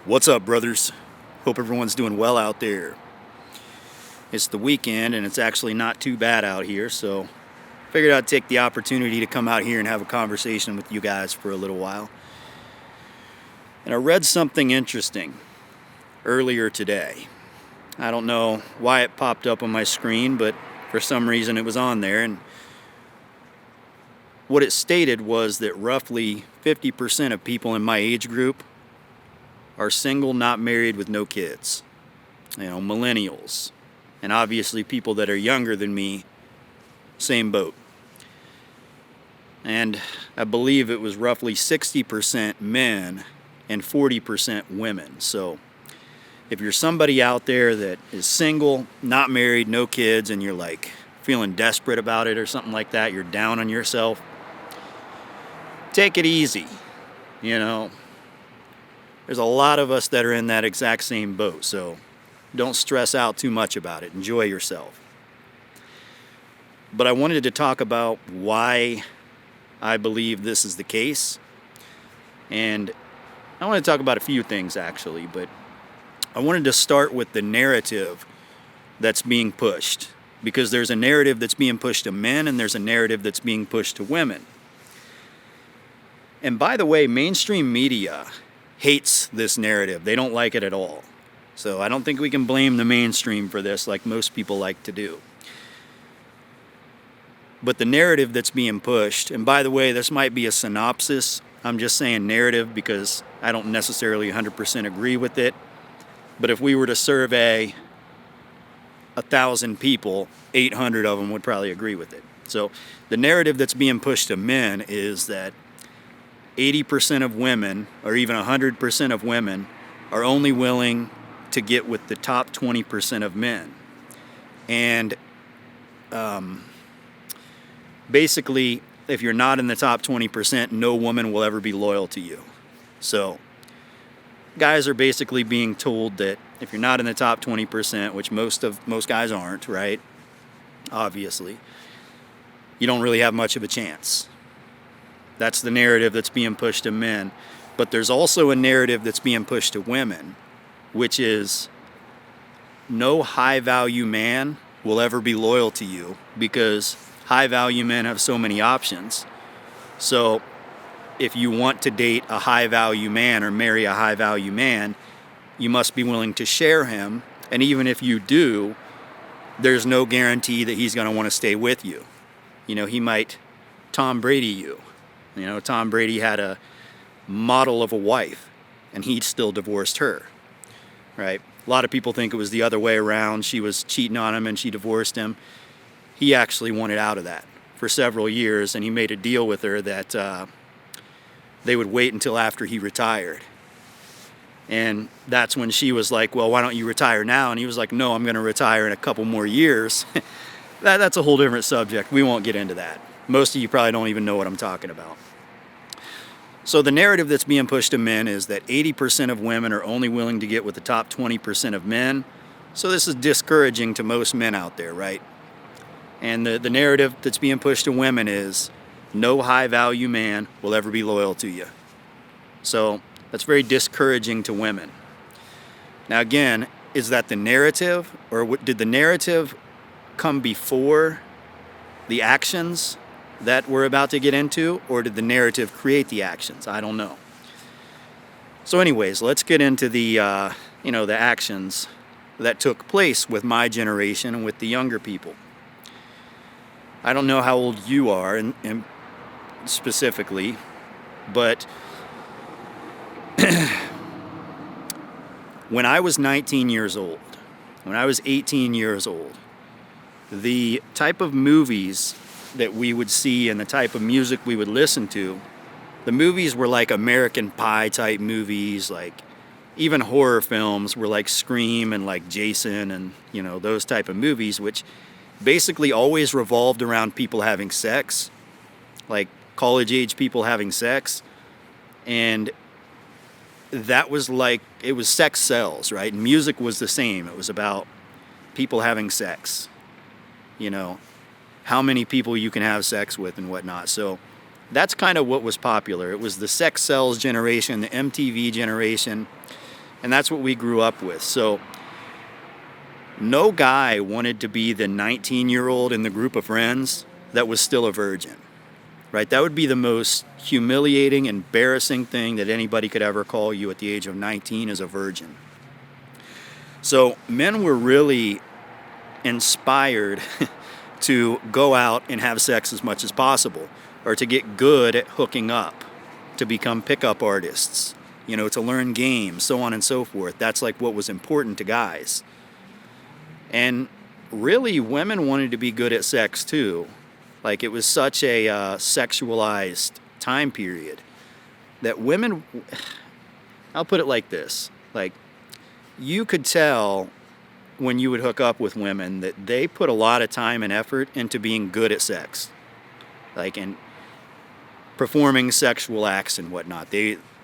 What's up, brothers? Hope everyone's doing well out there. It's the weekend and it's actually not too bad out here, so figured I'd take the opportunity to come out here and have a conversation with you guys for a little while. And I read something interesting earlier today. I don't know why it popped up on my screen, but for some reason it was on there, and what it stated was that roughly 50% of people in my age group are single, not married, with no kids. Millennials. And obviously people that are younger than me, same boat. And I believe it was roughly 60% men and 40% women. So if you're somebody out there that is single, not married, no kids, and you're like feeling desperate about it or something like that, you're down on yourself, take it easy. There's a lot of us that are in that exact same boat, so don't stress out too much about it. Enjoy yourself. But I wanted to talk about why I believe this is the case. And I want to talk about a few things, actually, but I wanted to start with the narrative that's being pushed. Because there's a narrative that's being pushed to men and there's a narrative that's being pushed to women. And by the way, mainstream media hates this narrative. They don't like it at all. So I don't think we can blame the mainstream for this like most people like to do. But the narrative that's being pushed, and by the way, this might be a synopsis. I'm just saying narrative because I don't necessarily 100% agree with it. But if we were to survey 1,000 people, 800 of them would probably agree with it. So the narrative that's being pushed to men is that 80% of women, or even 100% of women, are only willing to get with the top 20% of men. And basically, if you're not in the top 20%, no woman will ever be loyal to you. So guys are basically being told that if you're not in the top 20%, which most guys aren't, right? Obviously, you don't really have much of a chance. That's the narrative that's being pushed to men. But there's also a narrative that's being pushed to women, which is no high-value man will ever be loyal to you because high-value men have so many options. So if you want to date a high-value man or marry a high-value man, you must be willing to share him. And even if you do, there's no guarantee that he's going to want to stay with you. He might Tom Brady you. Tom Brady had a model of a wife, and he still divorced her, right? A lot of people think it was the other way around. She was cheating on him, and she divorced him. He actually wanted out of that for several years, and he made a deal with her that they would wait until after he retired. And that's when she was like, well, why don't you retire now? And he was like, no, I'm going to retire in a couple more years. That's a whole different subject. We won't get into that. Most of you probably don't even know what I'm talking about. So the narrative that's being pushed to men is that 80% of women are only willing to get with the top 20% of men. So this is discouraging to most men out there, right? And the narrative that's being pushed to women is no high-value man will ever be loyal to you. So that's very discouraging to women. Now again, is that the narrative, or did the narrative come before the actions that we're about to get into, or did the narrative create the actions? I don't know. So anyways, let's get into the the actions that took place with my generation and with the younger people. I don't know how old you are and specifically, but when I was 19 years old, when I was 18 years old, the type of movies that we would see and the type of music we would listen to, the movies were like American Pie type movies, like even horror films were like Scream and like Jason and those type of movies, which basically always revolved around people having sex, like college age people having sex. And that was like, it was sex sells, right? And music was the same. It was about people having sex, how many people you can have sex with and whatnot. So that's kind of what was popular. It was the sex sells generation, the MTV generation. And that's what we grew up with. So no guy wanted to be the 19-year-old in the group of friends that was still a virgin, right? That would be the most humiliating, embarrassing thing that anybody could ever call you at the age of 19 as a virgin. So men were really inspired to go out and have sex as much as possible, or to get good at hooking up, to become pickup artists, to learn games, so on and so forth. That's like what was important to guys. And really, women wanted to be good at sex too. Like, it was such a sexualized time period that women, I'll put it like this, like, you could tell when you would hook up with women that they put a lot of time and effort into being good at sex, like, and performing sexual acts and whatnot.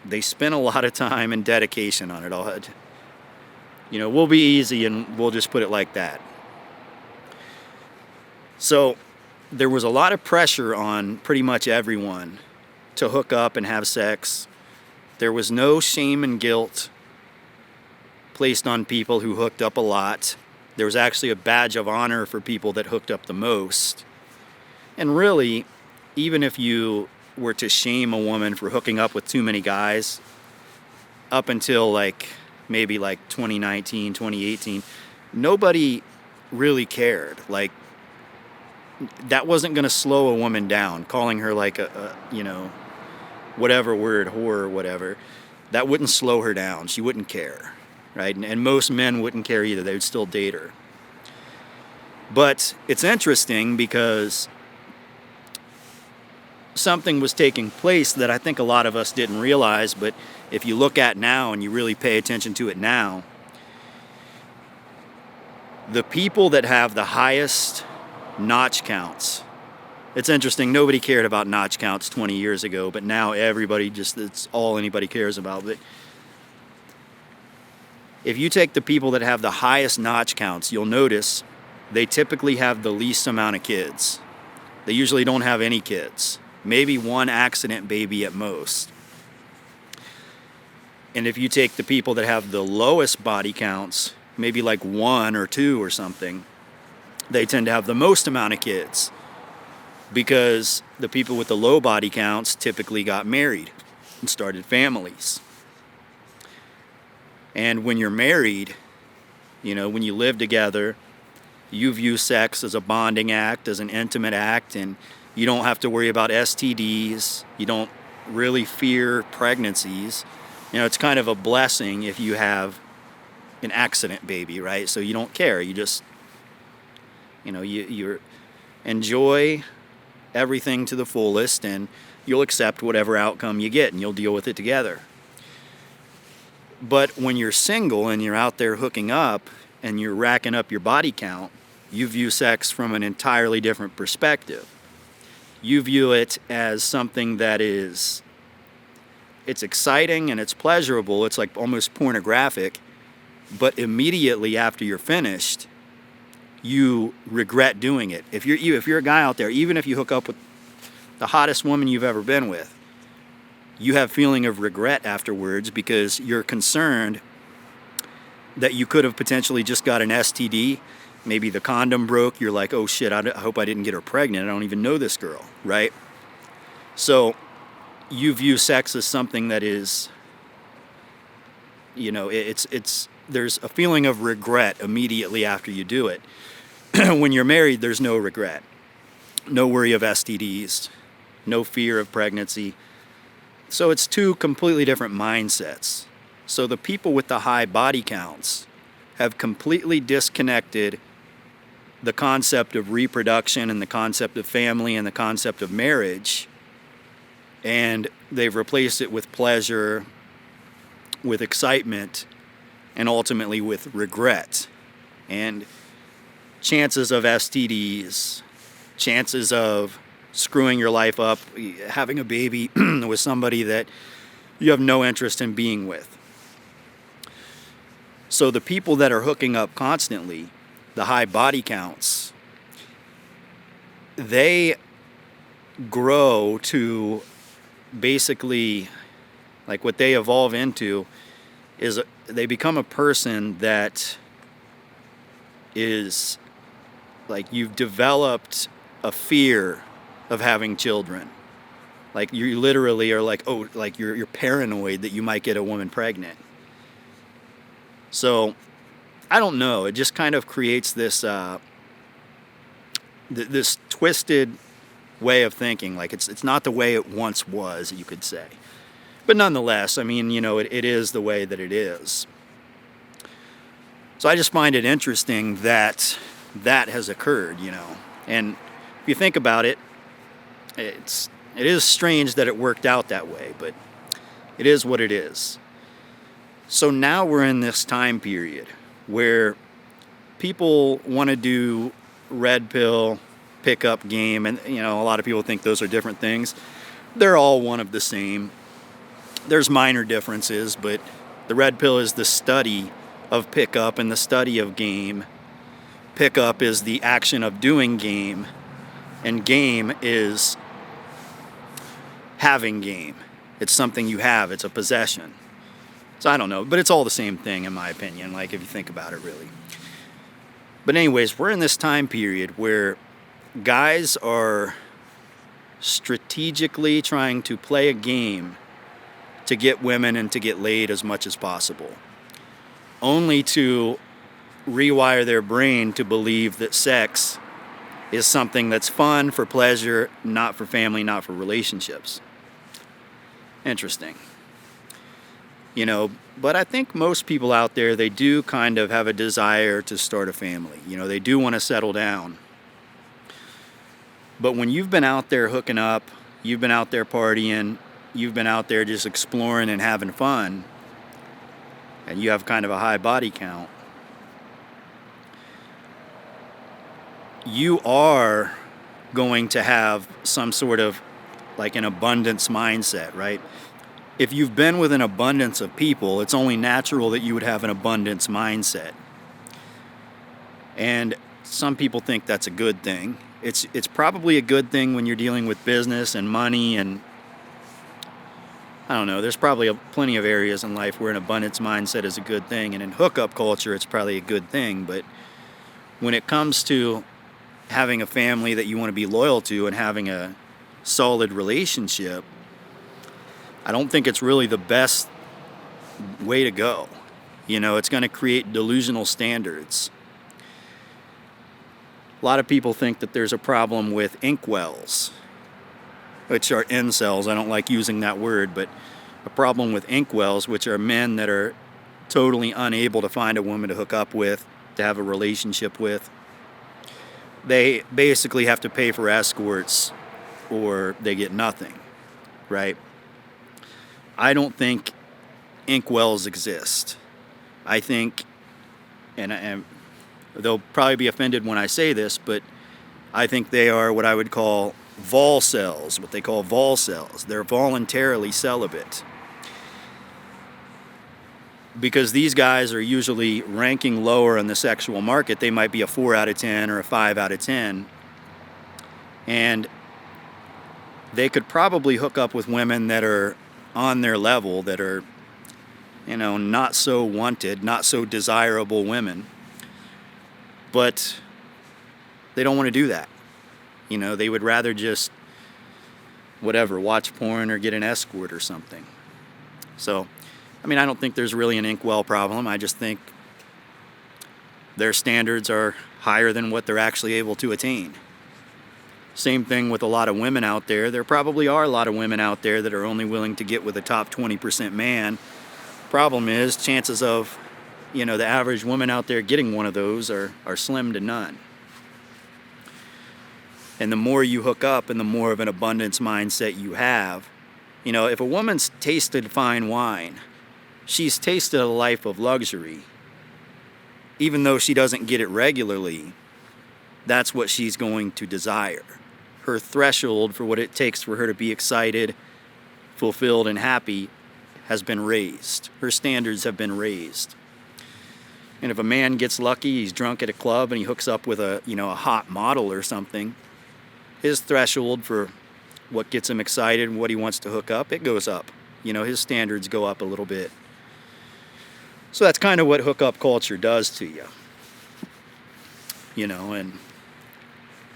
They spent a lot of time and dedication on it all. We'll be easy and we'll just put it like that. So there was a lot of pressure on pretty much everyone to hook up and have sex. There was no shame and guilt placed on people who hooked up a lot. There was actually a badge of honor for people that hooked up the most. And really, even if you were to shame a woman for hooking up with too many guys, up until maybe 2019, 2018, nobody really cared. Like, that wasn't going to slow a woman down, calling her whatever word, whore or whatever. That wouldn't slow her down. She wouldn't care, right? And most men wouldn't care either. They would still date her. But it's interesting because something was taking place that I think a lot of us didn't realize, but if you look at now and you really pay attention to it now, the people that have the highest notch counts, it's interesting, nobody cared about notch counts 20 years ago, but now everybody it's all anybody cares about. But if you take the people that have the highest notch counts, you'll notice they typically have the least amount of kids. They usually don't have any kids. Maybe one accident baby at most. And if you take the people that have the lowest body counts, maybe like 1 or 2 or something, they tend to have the most amount of kids, because the people with the low body counts typically got married and started families. And when you're married, when you live together, you view sex as a bonding act, as an intimate act, and you don't have to worry about STDs. You don't really fear pregnancies. It's kind of a blessing if you have an accident baby, right? So you don't care. You just, you enjoy everything to the fullest, and you'll accept whatever outcome you get, and you'll deal with it together. But when you're single and you're out there hooking up and you're racking up your body count, you view sex from an entirely different perspective. You view it as something that it's exciting and it's pleasurable. It's like almost pornographic. But immediately after you're finished, you regret doing it. If you're a guy out there, even if you hook up with the hottest woman you've ever been with, you have feeling of regret afterwards, because you're concerned that you could have potentially just got an STD. Maybe the condom broke. You're like, oh shit, I hope I didn't get her pregnant. I don't even know this girl, right? So you view sex as something that is, there's a feeling of regret immediately after you do it. When you're married, there's no regret. No worry of STDs. No fear of pregnancy. So it's two completely different mindsets. So the people with the high body counts have completely disconnected the concept of reproduction and the concept of family and the concept of marriage, and they've replaced it with pleasure, with excitement, and ultimately with regret. And chances of STDs, chances of screwing your life up, having a baby with somebody that you have no interest in being with. So the people that are hooking up constantly, the high body counts, they grow to basically, like, what they evolve into they become a person that is like, you've developed a fear of having children. Like, you literally are like, oh, like you're paranoid that you might get a woman pregnant. So I don't know. It just kind of creates this this twisted way of thinking. Like, it's not the way it once was, you could say. But nonetheless, I mean, it is the way that it is. So I just find it interesting that that has occurred, And if you think about it, it is strange that it worked out that way, but it is what it is. So now we're in this time period where people want to do red pill pickup game, and a lot of people think those are different things. They're all one of the same. There's minor differences, but the red pill is the study of pickup and the study of game. Pickup is the action of doing game, and game is having game. It's something you have, it's a possession. So I don't know, but it's all the same thing in my opinion, like if you think about it really. But anyways, we're in this time period where guys are strategically trying to play a game to get women and to get laid as much as possible, only to rewire their brain to believe that sex is something that's fun, for pleasure, not for family, not for relationships. Interesting. But I think most people out there, they do kind of have a desire to start a family. They do want to settle down. But when you've been out there hooking up, you've been out there partying, you've been out there just exploring and having fun, and you have kind of a high body count, you are going to have some sort of like an abundance mindset, right? If you've been with an abundance of people, it's only natural that you would have an abundance mindset. And some people think that's a good thing. It's probably a good thing when you're dealing with business and money, and I don't know, there's probably plenty of areas in life where an abundance mindset is a good thing, and in hookup culture it's probably a good thing. But when it comes to having a family that you want to be loyal to and having a solid relationship, I don't think it's really the best way to go. It's going to create delusional standards. A lot of people think that there's a problem with inkwells, which are incels. I don't like using that word, but a problem with inkwells, which are men that are totally unable to find a woman to hook up with, to have a relationship with. They basically have to pay for escorts or they get nothing, right? I don't think inkwells exist. I think, and they'll probably be offended when I say this, but I think they are what I would call vol cells, what they call vol cells. They're voluntarily celibate. Because these guys are usually ranking lower in the sexual market. They might be a 4 out of 10 or a 5 out of 10. And they could probably hook up with women that are on their level, that are, not so wanted, not so desirable women. But they don't want to do that. They would rather just, watch porn or get an escort or something. So, I don't think there's really an inkwell problem. I just think their standards are higher than what they're actually able to attain. Same thing with a lot of women out there. There probably are a lot of women out there that are only willing to get with a top 20% man. Problem is, chances of, the average woman out there getting one of those are slim to none. And the more you hook up and the more of an abundance mindset you have, if a woman's tasted fine wine, she's tasted a life of luxury. Even though she doesn't get it regularly, that's what she's going to desire. Her threshold for what it takes for her to be excited, fulfilled, and happy has been raised. Her standards have been raised. And if a man gets lucky, he's drunk at a club and he hooks up with a hot model or something, his threshold for what gets him excited and what he wants to hook up, it goes up. His standards go up a little bit. So that's kind of what hookup culture does to you. And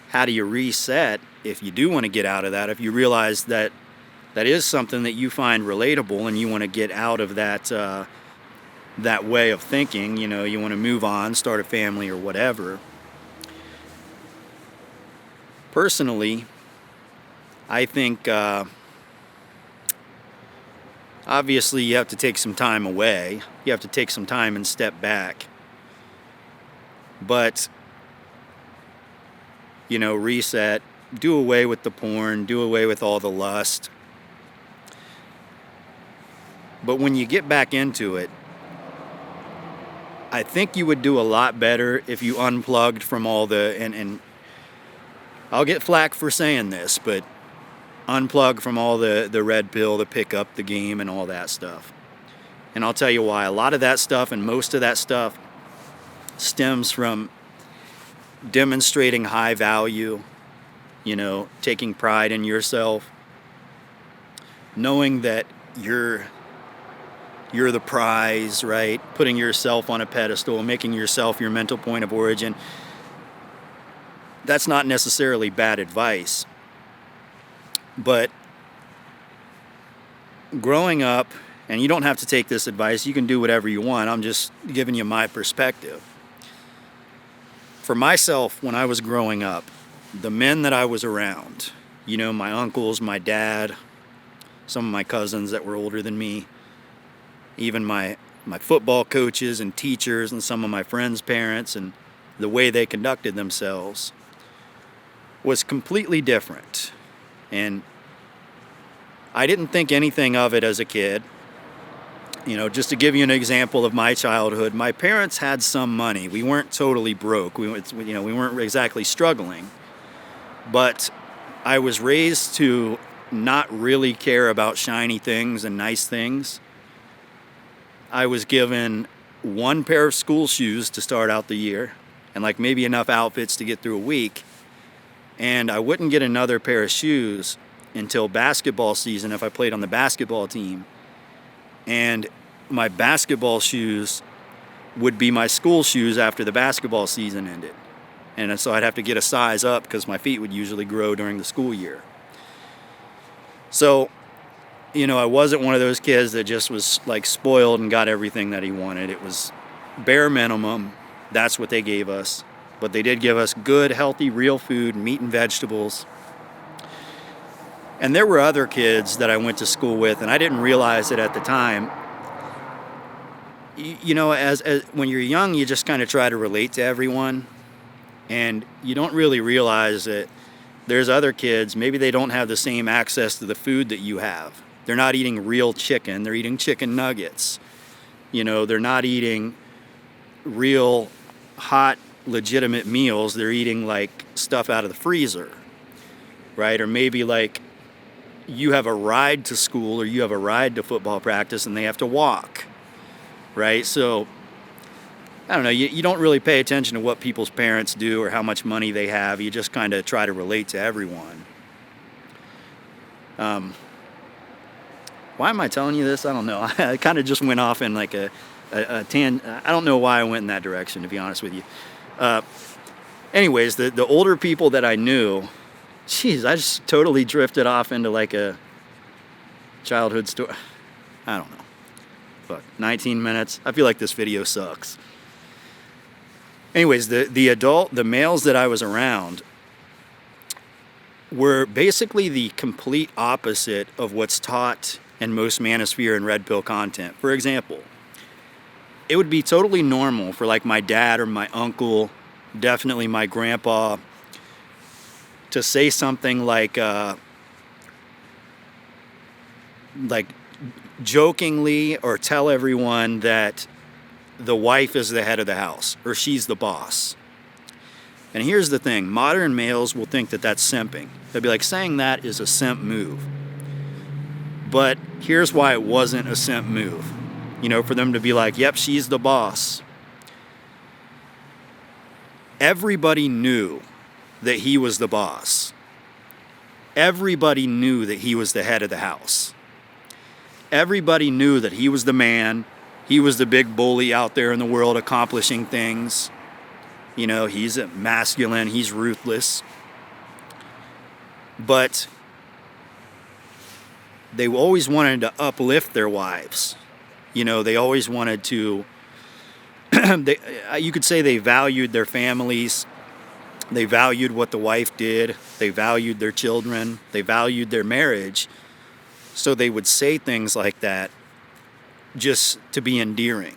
how do you reset if you do want to get out of that? If you realize that that is something that you find relatable and you want to get out of that way of thinking, you want to move on, start a family or whatever. Personally, I think obviously you have to take some time away. You have to take some time and step back. But, reset, do away with the porn, do away with all the lust. But when you get back into it, I think you would do a lot better if you unplugged from all and I'll get flack for saying this, but unplug from all the red pill, the pickup, the game, and all that stuff. And I'll tell you why. A lot of that stuff and most of that stuff stems from demonstrating high value, taking pride in yourself, knowing that you're the prize, right? Putting yourself on a pedestal, making yourself your mental point of origin. That's not necessarily bad advice. But growing up, and you don't have to take this advice, you can do whatever you want. I'm just giving you my perspective. For myself, when I was growing up, the men that I was around, my uncles, my dad, some of my cousins that were older than me, even my football coaches and teachers and some of my friends' parents, and the way they conducted themselves was completely different. And I didn't think anything of it as a kid. Just to give you an example of my childhood, my parents had some money. We weren't totally broke. We weren't exactly struggling. But I was raised to not really care about shiny things and nice things. I was given one pair of school shoes to start out the year and maybe enough outfits to get through a week. And I wouldn't get another pair of shoes until basketball season if I played on the basketball team. And my basketball shoes would be my school shoes after the basketball season ended. And so I'd have to get a size up because my feet would usually grow during the school year. So, I wasn't one of those kids that just was spoiled and got everything that he wanted. It was bare minimum. That's what they gave us. But they did give us good, healthy, real food, meat and vegetables. And there were other kids that I went to school with, and I didn't realize it at the time. As when you're young, you just kind of try to relate to everyone. And you don't really realize that there's other kids, maybe they don't have the same access to the food that you have. They're not eating real chicken. They're eating chicken nuggets. They're not eating real hot, legitimate meals. They're eating stuff out of the freezer, right? Or maybe you have a ride to school or you have a ride to football practice and they have to walk, right? So I don't know, you don't really pay attention to what people's parents do or how much money they have. You just kind of try to relate to everyone. Why am I telling you this? I don't know. I kind of just went off in a I don't know why I went in that direction, to be honest with you. Anyways, the older people that I knew, I just totally drifted off into a childhood story. I don't know. Fuck, 19 minutes. I feel like this video sucks. Anyways, the males that I was around were basically the complete opposite of what's taught in most manosphere and red pill content. For example, it would be totally normal for my dad or my uncle, definitely my grandpa, to say something jokingly or tell everyone that the wife is the head of the house or she's the boss. And here's the thing, modern males will think that that's simping. They'll be saying that is a simp move. But here's why it wasn't a simp move. For them to be yep, she's the boss. Everybody knew that he was the boss. Everybody knew that he was the head of the house. Everybody knew that he was the man. He was the big bully out there in the world accomplishing things. You know, he's masculine, he's ruthless. But they always wanted to uplift their wives. You know, they always wanted to, you could say they valued their families. They valued what the wife did. They valued their children. They valued their marriage. So they would say things like that just to be endearing.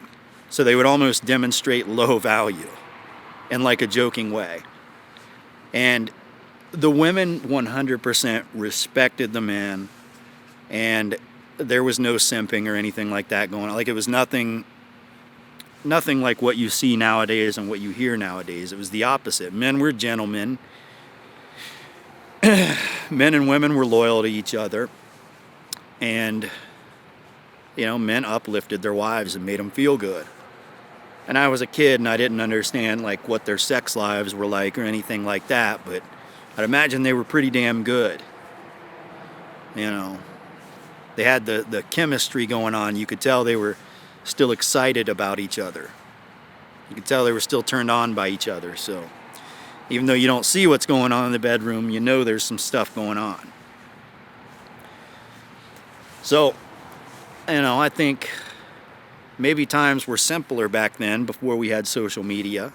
So they would almost demonstrate low value in like a joking way. And the women 100% respected the men, and there was no simping or anything like that going on. Like, it was nothing like what you see nowadays and what you hear nowadays. It was the opposite. Men were gentlemen. Men and women were loyal to each other. And, you know, men uplifted their wives and made them feel good. And I was a kid and I didn't understand like what their sex lives were like or anything like that, but I'd imagine they were pretty damn good. You know, they had the chemistry going on. You could tell they were still excited about each other. You could tell they were still turned on by each other. So even though you don't see what's going on in the bedroom, you know there's some stuff going on. So, you know, I think maybe times were simpler back then before we had social media,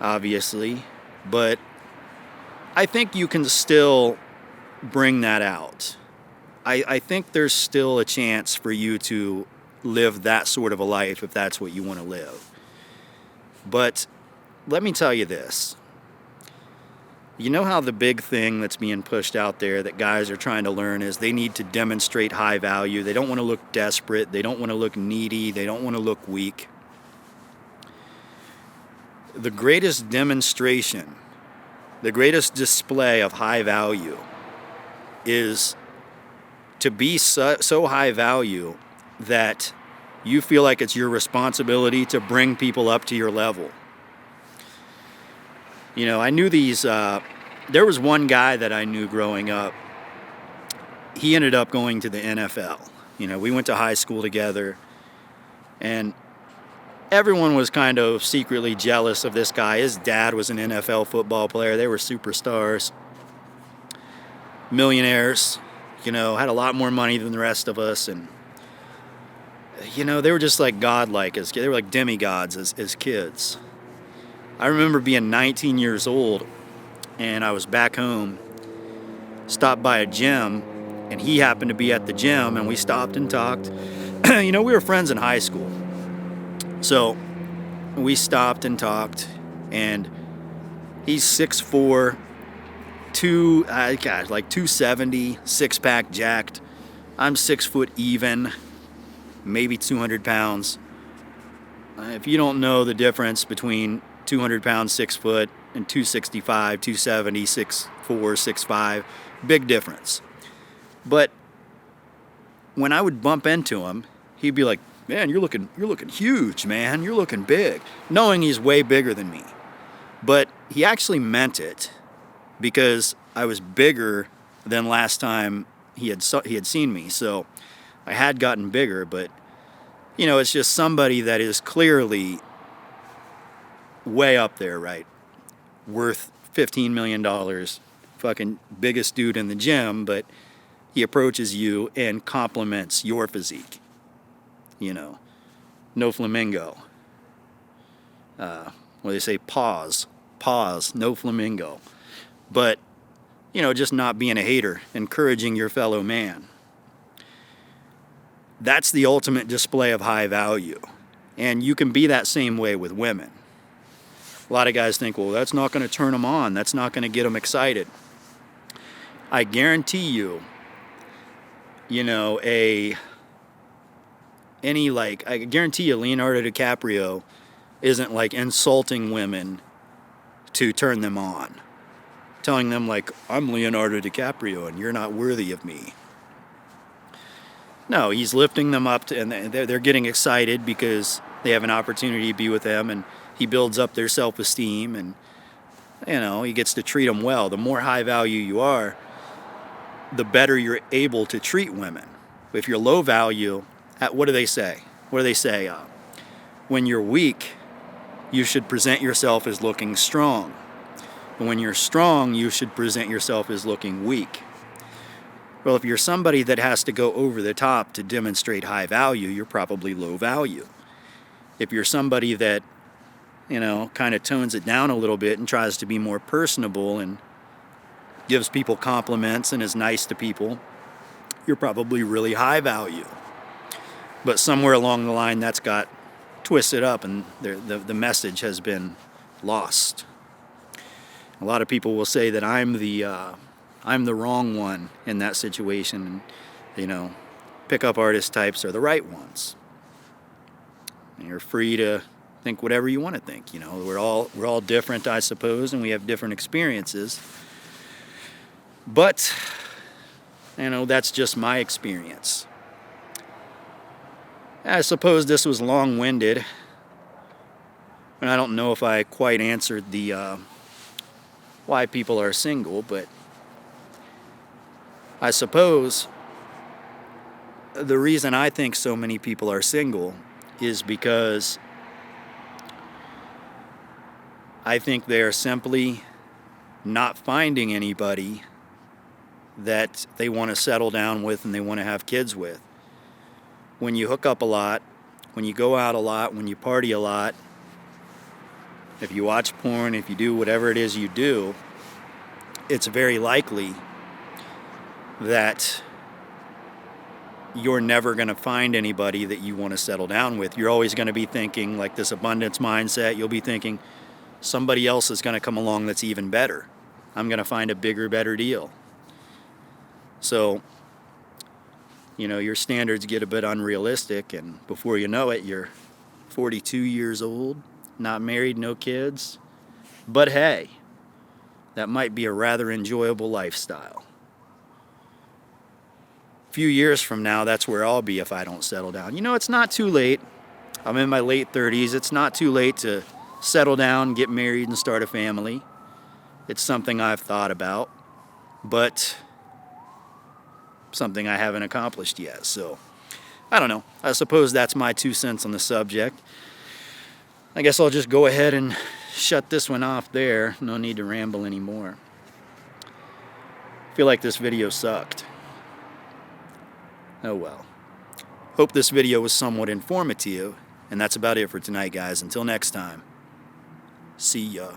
obviously. But I think you can still bring that out. I think there's still a chance for you to live that sort of a life if that's what you want to live. But let me tell you this. You know how the big thing that's being pushed out there that guys are trying to learn is they need to demonstrate high value. They don't want to look desperate. They don't want to look needy. They don't want to look weak. The greatest demonstration, the greatest display of high value is to be so high value that you feel like it's your responsibility to bring people up to your level. You know, I knew these, there was one guy that I knew growing up. He ended up going to the NFL. You know, we went to high school together, and everyone was kind of secretly jealous of this guy. His dad was an NFL football player. They were superstars, millionaires, you know, had a lot more money than the rest of us. And, you know, they were just like godlike. They were like demigods as kids. I remember being 19 years old, and I was back home, stopped by a gym, and he happened to be at the gym, and we stopped and talked. You know, we were friends in high school. So we stopped and talked, and he's 6'4", like 270, six-pack jacked. I'm 6 foot even, maybe 200 pounds. If you don't know the difference between 200 pounds, 6 foot, and 265, 270, 6'4", 6'5", big difference. But when I would bump into him, he'd be like, "Man, you're looking huge, man. You're looking big," knowing he's way bigger than me. But he actually meant it, because I was bigger than last time he had seen me. So I had gotten bigger, but you know, it's just somebody that is clearly way up there, right? Worth $15 million, fucking biggest dude in the gym, but he approaches you and compliments your physique. You know, no flamingo. Well, they say pause, no flamingo. But, you know, just not being a hater, encouraging your fellow man. That's the ultimate display of high value. And you can be that same way with women. A lot of guys think, well, that's not going to turn them on. That's not going to get them excited. I guarantee you, you know, I guarantee you Leonardo DiCaprio isn't like insulting women to turn them on. Telling them like, I'm Leonardo DiCaprio and you're not worthy of me. No, he's lifting them up and they're getting excited because they have an opportunity to be with him, and he builds up their self-esteem, and you know, he gets to treat them well. The more high value you are, the better you're able to treat women. If you're low value, what do they say? what do they say? When you're weak, you should present yourself as looking strong. But when you're strong, you should present yourself as looking weak. Well, if you're somebody that has to go over the top to demonstrate high value, you're probably low value. If you're somebody that, kind of tones it down a little bit and tries to be more personable and gives people compliments and is nice to people, you're probably really high value. But somewhere along the line, that's got twisted up and the message has been lost. A lot of people will say that I'm the wrong one in that situation, and pickup artist types are the right ones. And you're free to think whatever you want to think. We're all different, I suppose, and we have different experiences. But that's just my experience. I suppose this was long-winded, and I don't know if I quite answered the why people are single, but I suppose the reason I think so many people are single is because I think they are simply not finding anybody that they want to settle down with and they want to have kids with. When you hook up a lot, when you go out a lot, when you party a lot, if you watch porn, if you do whatever it is you do, it's very likely that you're never going to find anybody that you want to settle down with. You're always going to be thinking, like this abundance mindset, you'll be thinking somebody else is going to come along that's even better. I'm going to find a bigger, better deal. So, your standards get a bit unrealistic, and before you know it, you're 42 years old, not married, no kids. But hey, that might be a rather enjoyable lifestyle. A few years from now, that's where I'll be if I don't settle down. It's not too late. I'm in my late 30s. It's not too late to settle down, get married, and start a family. It's something I've thought about, but something I haven't accomplished yet. So, I don't know. I suppose that's my 2 cents on the subject. I guess I'll just go ahead and shut this one off there. No need to ramble anymore. I feel like this video sucked. Oh well. Hope this video was somewhat informative. And that's about it for tonight, guys. Until next time. See ya.